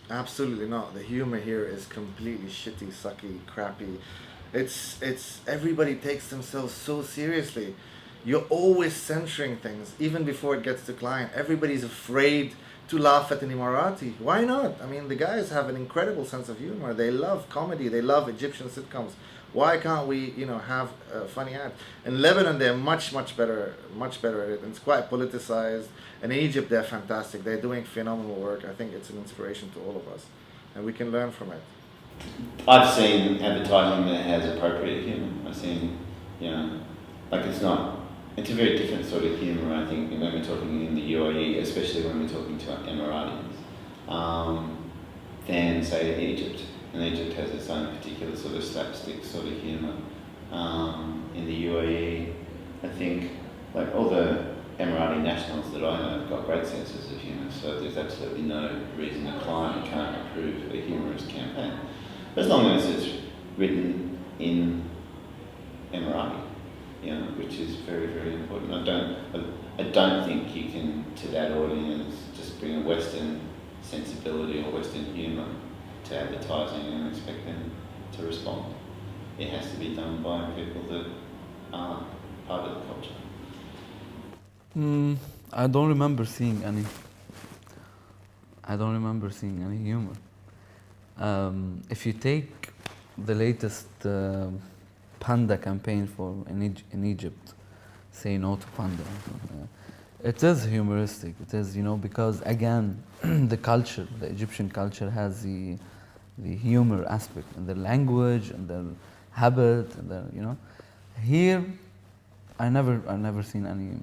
Absolutely not. The humor here is completely shitty, sucky, crappy. It's everybody takes themselves so seriously. You're always censoring things, even before it gets to client. Everybody's afraid to laugh at an Emirati. Why not? I mean, the guys have an incredible sense of humor. They love comedy. They love Egyptian sitcoms. Why can't we, have funny ads? In Lebanon, they're much better at it. And it's quite politicized. And in Egypt, they're fantastic. They're doing phenomenal work. I think it's an inspiration to all of us, and we can learn from it. I've seen advertising that has appropriate humour. I've seen, like it's a very different sort of humour, I think, when we're talking in the UAE, especially when we're talking to Emiratis, than, say, Egypt. And Egypt has its own particular sort of slapstick sort of humour. In the UAE, I think, like all the Emirati nationals that I know have got great senses of humour, so there's absolutely no reason a client can't approve a humorous campaign. As long as it's written in Emirati, which is very, very important. I don't think you can, to that audience, just bring a Western sensibility or Western humour to advertising and expect them to respond. It has to be done by people that are part of the culture. I don't remember seeing any. I don't remember seeing any humor. If you take the latest panda campaign in Egypt, say no to panda. It is humoristic. It is, because again, the Egyptian culture has the humor aspect and the language and the habit and the. Here, I never seen any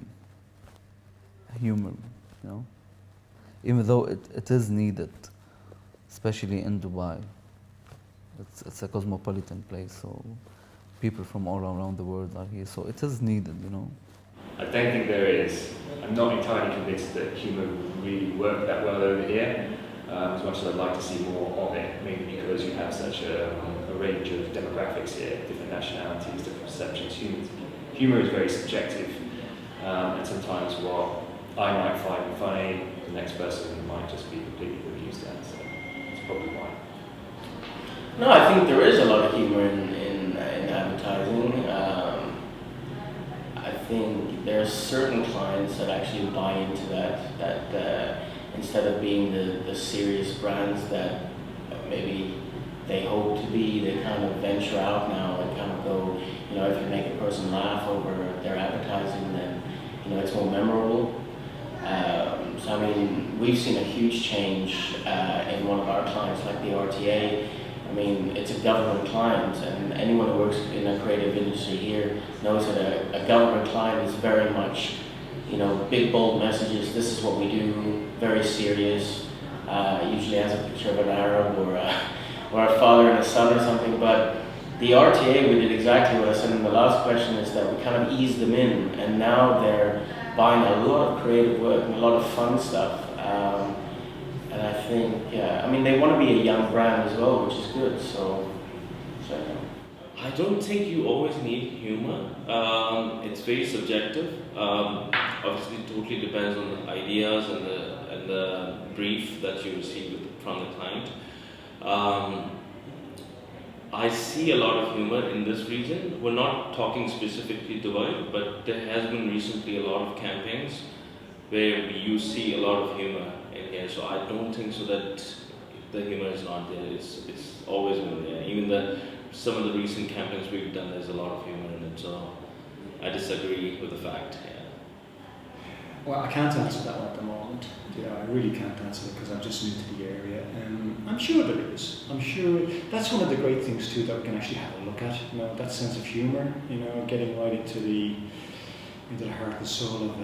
humor, even though it is needed, especially in Dubai. It's a cosmopolitan place, so people from all around the world are here, so it is needed, I don't think there is. I'm not entirely convinced that humour would really work that well over here, as much as I'd like to see more of it, mainly because you have such a range of demographics here, different nationalities, different perceptions. Humour is very subjective, and sometimes what I might find funny, the next person might just be completely bemused at, so that's probably why. No, I think there is a lot of humor in advertising. I think there are certain clients that actually buy into that instead of being the serious brands that maybe they hope to be, they kind of venture out now and kind of go, if you make a person laugh over their advertising, then, it's more memorable. So I mean, we've seen a huge change in one of our clients, like the RTA. I mean, it's a government client, and anyone who works in a creative industry here knows that a government client is very much, big, bold messages. This is what we do, very serious. Usually has a picture of an Arab or a father and a son or something. But the RTA, we did exactly what I said in the last question, is that we kind of eased them in, and now they're buying a lot of creative work and a lot of fun stuff. And I think, they want to be a young brand as well, which is good. So I don't think you always need humor. It's very subjective. Obviously, it totally depends on the ideas and the brief that you receive from the client. I see a lot of humor in this region. We're not talking specifically Dubai, but there has been recently a lot of campaigns where you see a lot of humor in here. So I don't think so that the humor is not there. It's always been there. Even some of the recent campaigns we've done, there's a lot of humor in it. So I disagree with the fact. Yeah. Well, I can't answer that one at the moment. I really can't answer it because I'm just new to the area. I'm sure there is. I'm sure that's one of the great things too that we can actually have a look at. That sense of humour. Getting right into the heart and soul of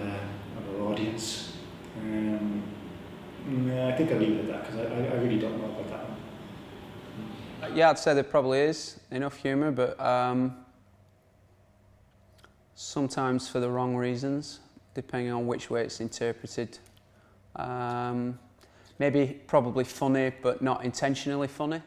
our audience. I think I'll leave it at that because I really don't know about that one. Yeah, I'd say there probably is enough humour, but sometimes for the wrong reasons, depending on which way it's interpreted. Maybe probably funny, but not intentionally funny.